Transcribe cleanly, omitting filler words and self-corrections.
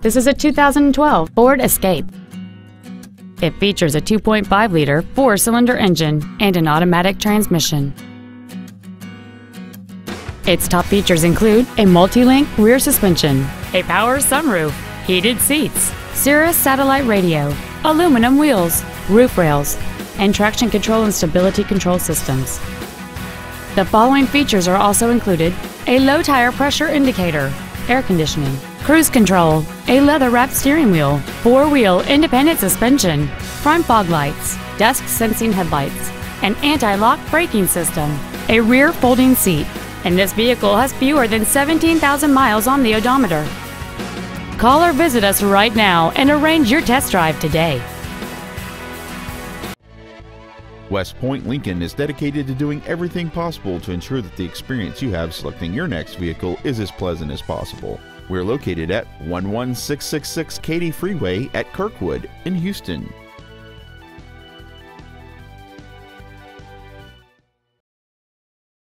This is a 2012 Ford Escape. It features a 2.5-liter four-cylinder engine and an automatic transmission. Its top features include a multi-link rear suspension, a power sunroof, heated seats, Sirius satellite radio, aluminum wheels, roof rails, and traction control and stability control systems. The following features are also included: a low tire pressure indicator, air conditioning, cruise control, a leather-wrapped steering wheel, four-wheel independent suspension, front fog lights, dusk sensing headlights, an anti-lock braking system, a rear folding seat, and this vehicle has fewer than 17,000 miles on the odometer. Call or visit us right now and arrange your test drive today. West Point Lincoln is dedicated to doing everything possible to ensure that the experience you have selecting your next vehicle is as pleasant as possible. We're located at 11666 Katy Freeway at Kirkwood in Houston.